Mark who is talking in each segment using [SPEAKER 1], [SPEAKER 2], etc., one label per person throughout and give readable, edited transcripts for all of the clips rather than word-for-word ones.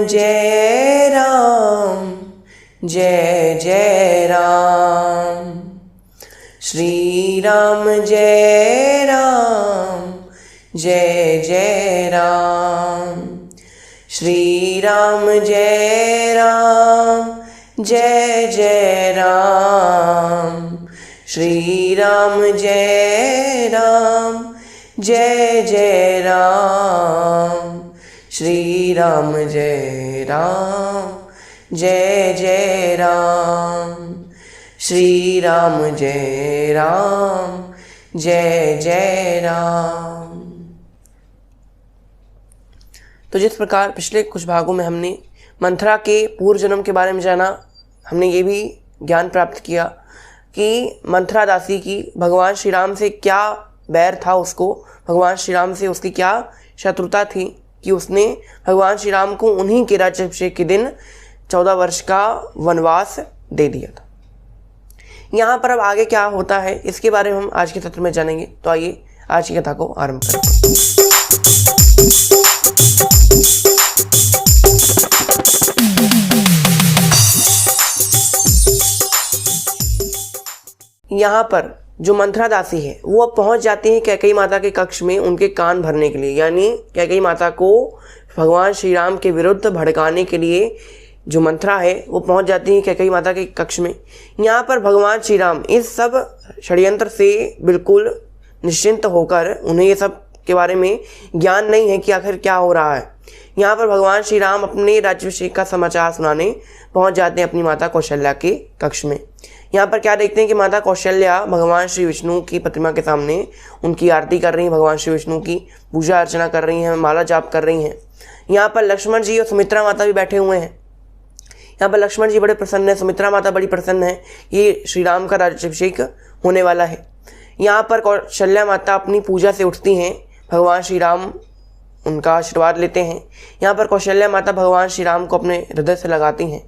[SPEAKER 1] जय राम जय जय राम। श्री राम जय राम जय जय राम। श्री राम जय राम जय जय राम। श्री राम जय राम जय जय राम। श्री राम जय राम जय जय राम। श्री राम जय राम जय जय राम। तो जिस प्रकार पिछले कुछ भागों में हमने मंथरा के पूर्व जन्म के बारे में जाना, हमने ये भी ज्ञान प्राप्त किया कि मंथरा दासी की भगवान श्री राम से क्या बैर था, उसको भगवान श्री राम से उसकी क्या शत्रुता थी कि उसने भगवान श्री राम को उन्हीं के राज्याभिषेक के दिन 14 वर्ष का वनवास दे दिया था। यहाँ पर अब आगे क्या होता है इसके बारे में हम आज के सत्र में जानेंगे। तो आइए आज की कथा को आरंभ करते हैं। यहाँ पर जो मंथरा दासी है वो अब पहुंच जाती है कैकेयी माता के कक्ष में उनके कान भरने के लिए, यानी कैकेयी माता को भगवान श्री राम के विरुद्ध भड़काने के लिए जो मंथरा है वो पहुंच जाती है कैकेयी माता के कक्ष में। यहाँ पर भगवान श्री राम इस सब षड्यंत्र से बिल्कुल निश्चिंत होकर, उन्हें ये सब के बारे में ज्ञान नहीं है कि आखिर क्या हो रहा है। यहाँ पर भगवान श्री राम अपने राज्याभिषेक का समाचार सुनाने पहुंच जाते हैं अपनी माता कौशल्या के कक्ष में। यहाँ पर क्या देखते हैं कि माता कौशल्या भगवान श्री विष्णु की प्रतिमा के सामने उनकी आरती कर रही हैं, भगवान श्री विष्णु की पूजा अर्चना कर रही हैं, माला जाप कर रही हैं। यहाँ पर लक्ष्मण जी और सुमित्रा माता भी बैठे हुए हैं। यहाँ पर लक्ष्मण जी बड़े प्रसन्न हैं, सुमित्रा माता बड़ी प्रसन्न है, ये श्री राम का राज्याभिषेक होने वाला है। यहाँ पर कौशल्या माता अपनी पूजा से उठती हैं, भगवान श्री राम उनका आशीर्वाद लेते हैं। यहाँ पर कौशल्या माता भगवान श्री राम को अपने हृदय से लगाती हैं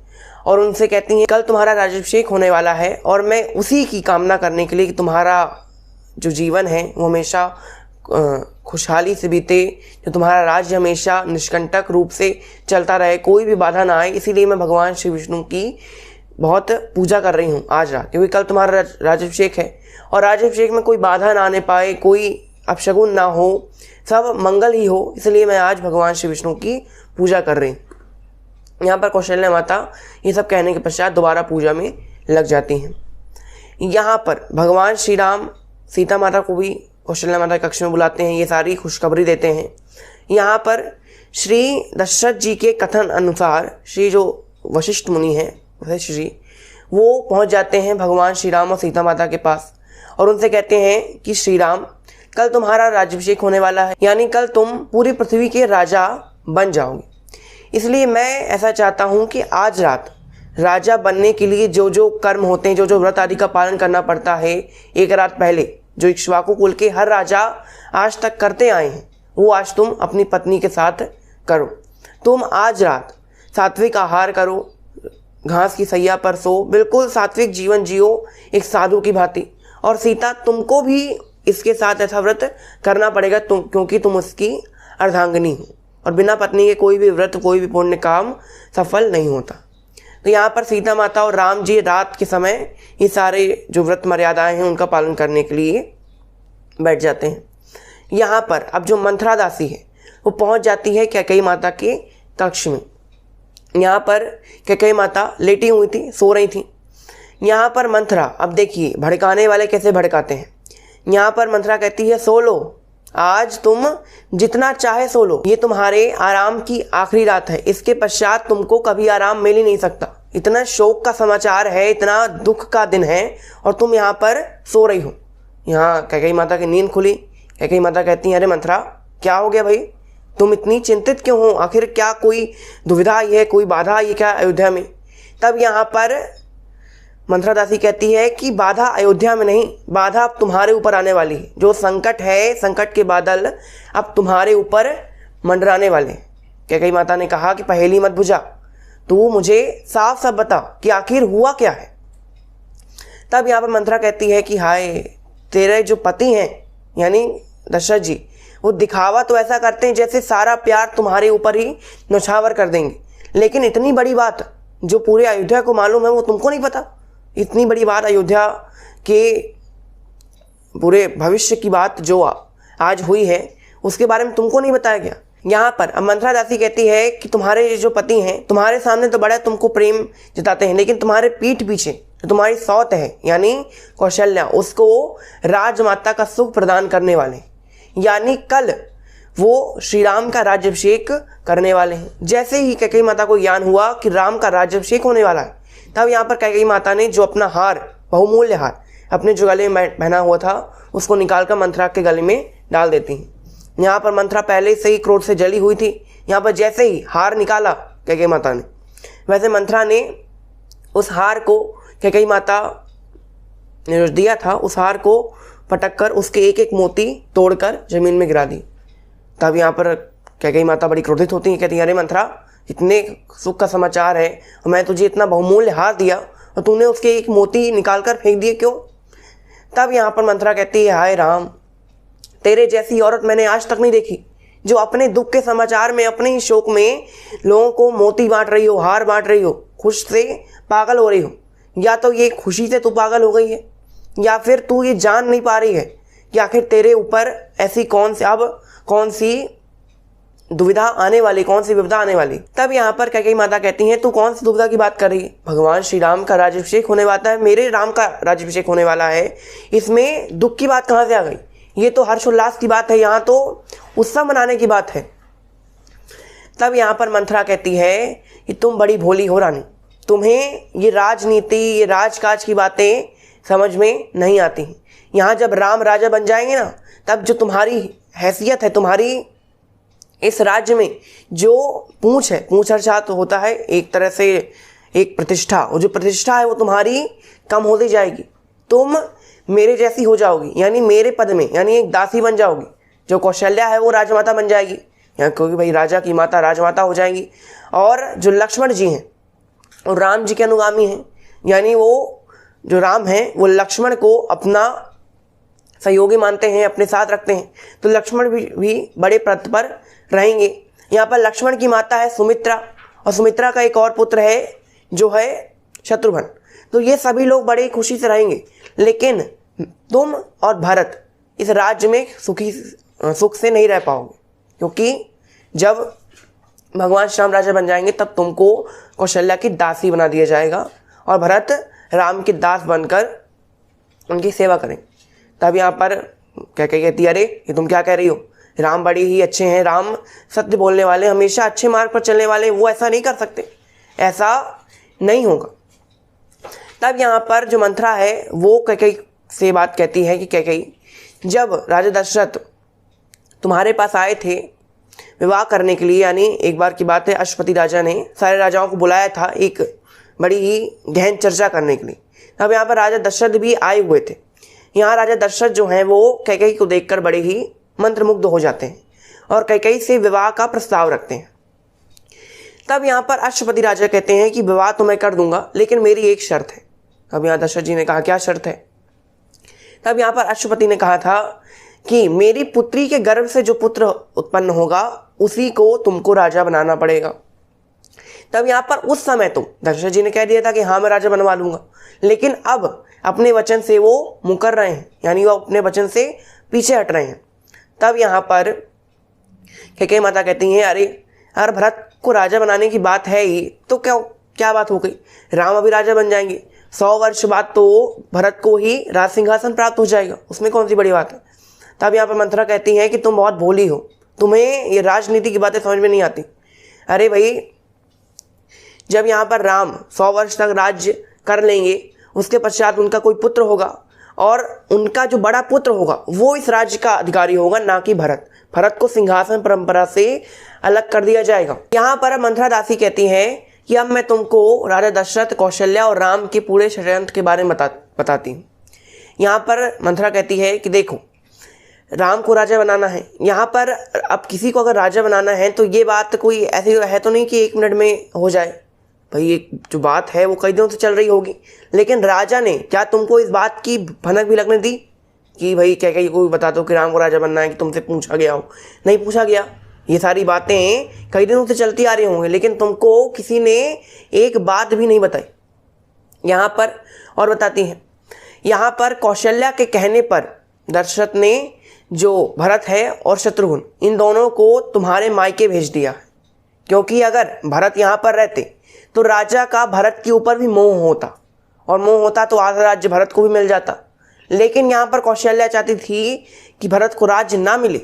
[SPEAKER 1] और उनसे कहती हैं, कल तुम्हारा राज्याभिषेक होने वाला है और मैं उसी की कामना करने के लिए कि तुम्हारा जो जीवन है वो हमेशा खुशहाली से बीते, जो तुम्हारा राज्य हमेशा निष्कंटक रूप से चलता रहे, कोई भी बाधा ना आए, इसीलिए मैं भगवान श्री विष्णु की बहुत पूजा कर रही हूँ आज रात, क्योंकि कल तुम्हारा राज्याभिषेक है और राज्याभिषेक में कोई बाधा ना आने पाए, कोई अपशगुन ना हो, सब मंगल ही हो, इसलिए मैं आज भगवान श्री विष्णु की पूजा कर रही हूँ। यहाँ पर कौशल्या माता ये सब कहने के पश्चात दोबारा पूजा में लग जाती हैं। यहाँ पर भगवान श्री राम सीता माता को भी कौशल्या माता के कक्ष में बुलाते हैं, ये सारी खुशखबरी देते हैं। यहाँ पर श्री दशरथ जी के कथन अनुसार श्री जो वशिष्ठ मुनि हैं वशिष्ठ जी, वो पहुँच जाते हैं भगवान श्री राम और सीता माता के पास और उनसे कहते हैं कि श्री राम, कल तुम्हारा राज्याभिषेक होने वाला है, यानी कल तुम पूरी पृथ्वी के राजा बन जाओगे। इसलिए मैं ऐसा चाहता हूँ कि आज रात राजा बनने के लिए जो जो कर्म होते हैं, जो जो व्रत आदि का पालन करना पड़ता है, एक रात पहले जो इक्ष्वाकु कुल के हर राजा आज तक करते आए हैं, वो आज तुम अपनी पत्नी के साथ करो। तुम आज रात सात्विक आहार करो, घास की सैया पर सो, बिल्कुल सात्विक जीवन जियो एक साधु की भांति। और सीता, तुमको भी इसके साथ ऐसा व्रत करना पड़ेगा क्योंकि तुम उसकी अर्धांगिनी हो और बिना पत्नी के कोई भी व्रत, कोई भी पुण्य काम सफल नहीं होता। तो यहाँ पर सीता माता और राम जी रात के समय ये सारे जो व्रत मर्यादाएं हैं उनका पालन करने के लिए बैठ जाते हैं। यहाँ पर अब जो मंथरा दासी है वो पहुँच जाती है कैकेयी माता के कक्ष में। यहाँ पर कैकेयी माता लेटी हुई थी, सो रही थी। यहाँ पर मंथरा, अब देखिए भड़काने वाले कैसे भड़काते हैं। यहाँ पर मंथरा कहती है, सो लो, आज तुम जितना चाहे सो लो, ये तुम्हारे आराम की आखिरी रात है, इसके पश्चात तुमको कभी आराम मिल ही नहीं सकता। इतना शोक का समाचार है, इतना दुख का दिन है और तुम यहाँ पर सो रही हो। यहाँ कैकेयी माता की नींद खुली। कैकेयी माता कहती हैं, अरे मंथरा, क्या हो गया भाई, तुम इतनी चिंतित क्यों हो? आखिर क्या कोई दुविधा आई है, कोई बाधा आई है क्या अयोध्या में? तब यहाँ पर मंथरा दासी कहती है कि बाधा अयोध्या में नहीं, बाधा अब तुम्हारे ऊपर आने वाली है। जो संकट है, संकट के बादल अब तुम्हारे ऊपर मंडराने वाले। कैकेयी माता ने कहा कि पहेली मत बुझा, तू मुझे साफ साफ बता कि आखिर हुआ क्या है। तब यहाँ पर मंथरा कहती है कि हाय, तेरे जो पति हैं यानी दशरथ जी, वो दिखावा तो ऐसा करते हैं जैसे सारा प्यार तुम्हारे ऊपर ही नौछावर कर देंगे, लेकिन इतनी बड़ी बात जो पूरे अयोध्या को मालूम है वो तुमको नहीं पता। इतनी बड़ी बात अयोध्या के पूरे भविष्य की बात जो आज हुई है उसके बारे में तुमको नहीं बताया गया। यहाँ पर अब मंथरा दासी कहती है कि तुम्हारे जो पति हैं तुम्हारे सामने तो बड़ा तुमको प्रेम जताते हैं, लेकिन तुम्हारे पीठ पीछे तो तुम्हारी सौत है यानी कौशल्या उसको राजमाता का सुख प्रदान करने वाले, यानी कल वो श्री राम का राज्याभिषेक करने वाले हैं। जैसे ही कैकेयी माता को ज्ञान हुआ कि राम का राज्याभिषेक होने वाला है, तब यहाँ पर कैकेयी माता ने जो अपना हार, बहुमूल्य हार अपने जो गले में पहना हुआ था उसको निकालकर मंथरा के गले में डाल देती हैं। यहाँ पर मंथरा पहले से ही क्रोध से जली हुई थी। यहाँ पर जैसे ही हार निकाला कैकेयी माता ने, वैसे मंथरा ने उस हार को कैकेयी माता ने जो दिया था उस हार को पटक कर उसके एक एक मोती तोड़कर जमीन में गिरा दी। तब यहाँ पर कैकेयी माता बड़ी क्रोधित होती है, कहती है अरे मंथरा, इतने सुख का समाचार है और मैं तुझे इतना बहुमूल्य हार दिया और तूने उसके एक मोती निकाल कर फेंक दिए, क्यों? तब यहाँ पर मंथरा कहती है हाय राम, तेरे जैसी औरत मैंने आज तक नहीं देखी जो अपने दुख के समाचार में, अपने ही शोक में लोगों को मोती बांट रही हो, हार बांट रही हो, खुश से पागल हो रही हो। या तो ये खुशी से तू पागल हो गई है या फिर तू ये जान नहीं पा रही है कि आखिर तेरे ऊपर ऐसी कौन सी दुविधा आने वाली, कौन सी विपदा आने वाली। तब यहाँ पर कैकेयी माता कहती हैं तू कौन सी दुविधा की बात कर रही है? भगवान श्री राम का राज्याभिषेक होने वाला है, मेरे राम का राज्याभिषेक होने वाला है, इसमें दुख की बात कहाँ से आ गई? ये तो हर्षोल्लास की बात है, यहाँ तो उत्सव मनाने की बात है। तब यहाँ पर मंथरा कहती है कि तुम बड़ी भोली हो रानी, तुम्हें ये राजनीति, ये राजकाज की बातें समझ में नहीं आती हैं। यहाँ जब राम राजा बन जाएंगे ना, तब जो तुम्हारी हैसियत है, तुम्हारी इस राज्य में जो पूंछ है, पूंछ अर्थात होता है एक तरह से एक प्रतिष्ठा, और जो प्रतिष्ठा है वो तुम्हारी कम होती जाएगी। तुम मेरे जैसी हो जाओगी, यानी मेरे पद में, यानी एक दासी बन जाओगी। जो कौशल्या है वो राजमाता बन जाएगी, यहाँ क्योंकि भाई राजा की माता राजमाता हो जाएंगी। और जो लक्ष्मण जी हैं और राम जी के अनुगामी हैं, यानी वो जो राम हैं वो लक्ष्मण को अपना सहयोगी मानते हैं, अपने साथ रखते हैं, तो लक्ष्मण भी बड़े पद पर रहेंगे। यहाँ पर लक्ष्मण की माता है सुमित्रा और सुमित्रा का एक और पुत्र है जो है शत्रुघ्न। तो ये सभी लोग बड़े खुशी से रहेंगे, लेकिन तुम और भरत इस राज्य में सुख से नहीं रह पाओगे, क्योंकि जब भगवान श्री राम राजा बन जाएंगे तब तुमको कौशल्या की दासी बना दिया जाएगा और भरत राम के दास बनकर उनकी सेवा करें। तब यहाँ पर कैकेयी कहती है अरे ये तुम क्या कह रही हो? राम बड़े ही अच्छे हैं, राम सत्य बोलने वाले, हमेशा अच्छे मार्ग पर चलने वाले, वो ऐसा नहीं कर सकते, ऐसा नहीं होगा। तब यहाँ पर जो मंथरा है वो कैकेयी से बात कहती है कि कैकेयी, जब राजा दशरथ तुम्हारे पास आए थे विवाह करने के लिए, यानी एक बार की बात है अश्वपति राजा ने सारे राजाओं को बुलाया था एक बड़ी ही गहन चर्चा करने के लिए। तब यहाँ पर राजा दशरथ भी आए हुए थे। यहाँ राजा दशरथ जो हैं वो कैकेयी को देखकर बड़े ही मंत्रमुग्ध हो जाते हैं और कैकेयी से विवाह का प्रस्ताव रखते हैं। तब यहाँ पर अश्वपति राजा कहते हैं कि विवाह तो मैं कर दूंगा, लेकिन मेरी एक शर्त है। अब यहाँ दशरथ जी ने कहा क्या शर्त है? तब यहाँ पर अश्वपति ने कहा था कि मेरी पुत्री के गर्भ से जो पुत्र उत्पन्न होगा उसी को तुमको राजा बनाना पड़ेगा। तब यहाँ पर उस समय तो दशरथ जी ने कह दिया था कि हाँ मैं राजा बनवा लूंगा, लेकिन अब अपने वचन से वो मुकर रहे हैं, यानी वो अपने वचन से पीछे हट रहे हैं। तब यहाँ पर कैकेयी माता कहती हैं अरे अगर भरत को राजा बनाने की बात है ही तो क्या बात हो गई? राम अभी राजा बन जाएंगे, 100 वर्ष बाद तो भरत को ही राज सिंहासन प्राप्त हो जाएगा, उसमें कौन सी बड़ी बात है। तब यहाँ पर मंथरा कहती है कि तुम बहुत भोली हो, तुम्हें ये राजनीति की बातें समझ में नहीं आती। अरे भाई, जब यहाँ पर राम 100 वर्ष तक राज्य कर लेंगे, उसके पश्चात उनका कोई पुत्र होगा और उनका जो बड़ा पुत्र होगा वो इस राज्य का अधिकारी होगा, ना कि भरत। भरत को सिंहासन परंपरा से अलग कर दिया जाएगा। यहाँ पर मंथरा दासी कहती है कि अब मैं तुमको राजा दशरथ, कौशल्या और राम के पूरे षड्यंत्र के बारे में बताती हूँ। यहाँ पर मंथरा कहती है कि देखो, राम को राजा बनाना है। यहाँ पर अब किसी को अगर राजा बनाना है तो ये बात कोई ऐसी है तो नहीं कि 1 मिनट में हो जाए। भाई ये जो बात है वो कई दिनों से चल रही होगी, लेकिन राजा ने क्या तुमको इस बात की भनक भी लगने दी कि भाई कैकेयी को भी बता दो कि राम को राजा बनना है, कि तुमसे पूछा गया हो? नहीं पूछा गया। ये सारी बातें कई दिनों से चलती आ रही होंगी, लेकिन तुमको किसी ने एक बात भी नहीं बताई। यहाँ पर और बताती हैं, यहाँ पर कौशल्या के कहने पर दशरथ ने जो भरत है और शत्रुघ्न इन दोनों को तुम्हारे मायके भेज दिया, क्योंकि अगर भरत यहाँ पर रहते तो राजा का भरत के ऊपर भी मोह होता, और मोह होता तो आधा राज्य भरत को भी मिल जाता। लेकिन यहाँ पर कौशल्या चाहती थी कि भरत को राज्य ना मिले,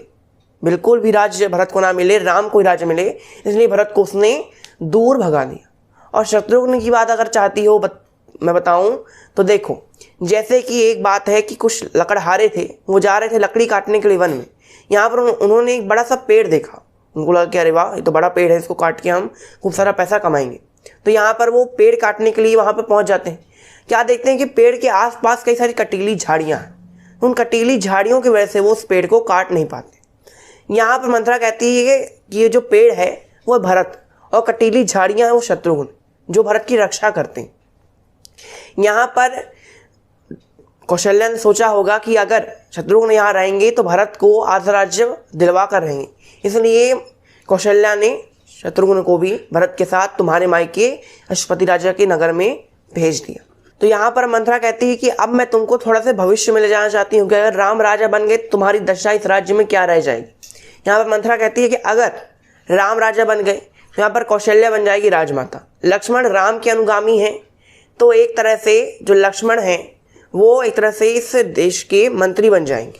[SPEAKER 1] बिल्कुल भी राज्य भरत को ना मिले, राम को ही राज्य मिले, इसलिए भरत को उसने दूर भगा दिया। और शत्रुघ्न की बात अगर चाहती हो मैं बताऊं तो देखो, जैसे कि एक बात है कि कुछ लकड़हारे थे, वो जा रहे थे लकड़ी काटने के लिए वन में। यहाँ पर उन्होंने एक बड़ा सा पेड़ देखा, उनको लगा कि अरे वाह, ये तो बड़ा पेड़ है, इसको काट के हम खूब सारा पैसा कमाएंगे। तो यहाँ पर वो पेड़ काटने के लिए वहाँ पर पहुँच जाते हैं। क्या देखते हैं कि पेड़ के आसपास कई सारी कटीली झाड़ियाँ हैं। उन कटीली झाड़ियों की वजह से वो उस पेड़ को काट नहीं पाते। यहाँ पर मंथरा कहती है कि ये जो पेड़ है वो भरत, और कटीली झाड़ियाँ हैं वो शत्रुघ्न, जो भरत की रक्षा करते हैं। यहाँ पर कौशल्या ने सोचा होगा कि अगर शत्रुघ्न यहाँ रहेंगे तो भरत को आधा राज्य दिलवा कर रहेंगे, इसलिए कौशल्या ने शत्रुघ्न को भी भरत के साथ तुम्हारे मायके अश्वपति राजा के नगर में भेज दिया। तो यहाँ पर मंथरा कहती है कि अब मैं तुमको थोड़ा सा भविष्य में ले जाना चाहती हूँ कि अगर राम राजा बन गए तुम्हारी दशा इस राज्य में क्या रह जाएगी। यहाँ पर मंथरा कहती है कि अगर राम राजा बन गए तो यहाँ पर कौशल्या बन जाएगी राजमाता। लक्ष्मण राम के अनुगामी हैं, तो एक तरह से जो लक्ष्मण हैं वो एक तरह से इस देश के मंत्री बन जाएंगे।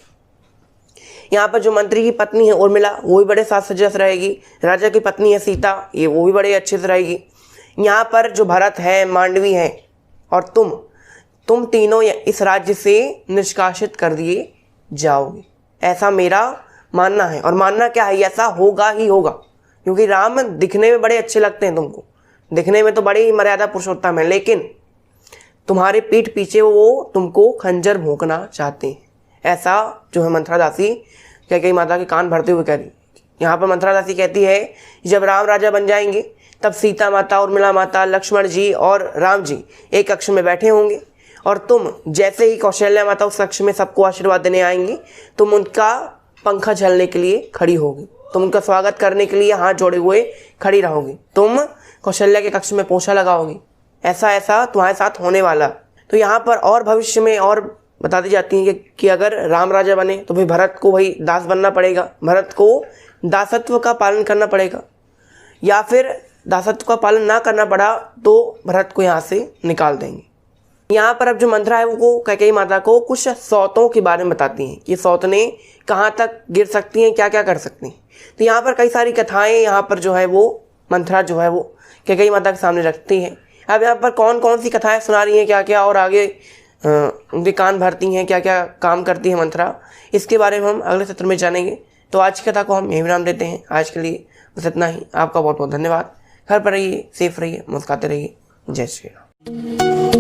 [SPEAKER 1] यहाँ पर जो मंत्री की पत्नी है उर्मिला, वो भी बड़े साज सज्जा से रहेगी। राजा की पत्नी है सीता, ये वो भी बड़े अच्छे से रहेगी। यहाँ पर जो भरत है, मांडवी है और तुम तीनों इस राज्य से निष्कासित कर दिए जाओगे, ऐसा मेरा मानना है। और मानना क्या है, ऐसा होगा ही होगा, क्योंकि राम दिखने में बड़े अच्छे लगते हैं तुमको, दिखने में तो बड़े ही मर्यादा पुरुषोत्तम है, लेकिन तुम्हारे पीठ पीछे वो तुमको खंजर भोंकना चाहते हैं। ऐसा जो है मंथरा दासी कैकेयी माता के कान भरते हुए कह रही। यहाँ पर मंथरा दासी कहती है जब राम राजा बन जाएंगे तब सीता माता, उर्मिला माता, लक्ष्मण जी और राम जी एक कक्ष में बैठे होंगे, और तुम जैसे ही कौशल्या माता उस कक्ष में सबको आशीर्वाद देने आएंगी, तुम उनका पंखा झलने के लिए खड़ी होगी, तुम उनका स्वागत करने के लिए हाथ जोड़े हुए खड़ी रहोगी, तुम कौशल्या के कक्ष में पोछा लगाओगी। ऐसा ऐसा तुम्हारे साथ होने वाला। तो यहाँ पर और भविष्य में और बता दी जाती है कि अगर राम राजा बने तो भाई भरत को भाई दास बनना पड़ेगा, भरत को दासत्व का पालन करना पड़ेगा, या फिर दासत्व का पालन ना करना पड़ा तो भरत को यहाँ से निकाल देंगे। यहाँ पर अब जो मंथरा है वो कैकेयी माता को कुछ सौतों के बारे में बताती हैं कि सौतनें कहाँ तक गिर सकती हैं, क्या क्या कर सकती हैं। तो यहाँ पर कई सारी कथाएं यहाँ पर जो है वो मंथरा जो है वो कैकेयी माता के सामने रखती हैं। अब यहाँ पर कौन कौन सी कथाएं सुना रही हैं, क्या क्या, और आगे उनके कान भरती हैं, क्या क्या काम करती है मंथरा, इसके बारे में हम अगले सत्र में जानेंगे। तो आज की कथा को हम यही विराम देते हैं। आज के लिए बस इतना ही। आपका बहुत बहुत धन्यवाद। घर पर रहिए, सेफ रहिए, मुस्कुराते रहिए। जय श्री राम।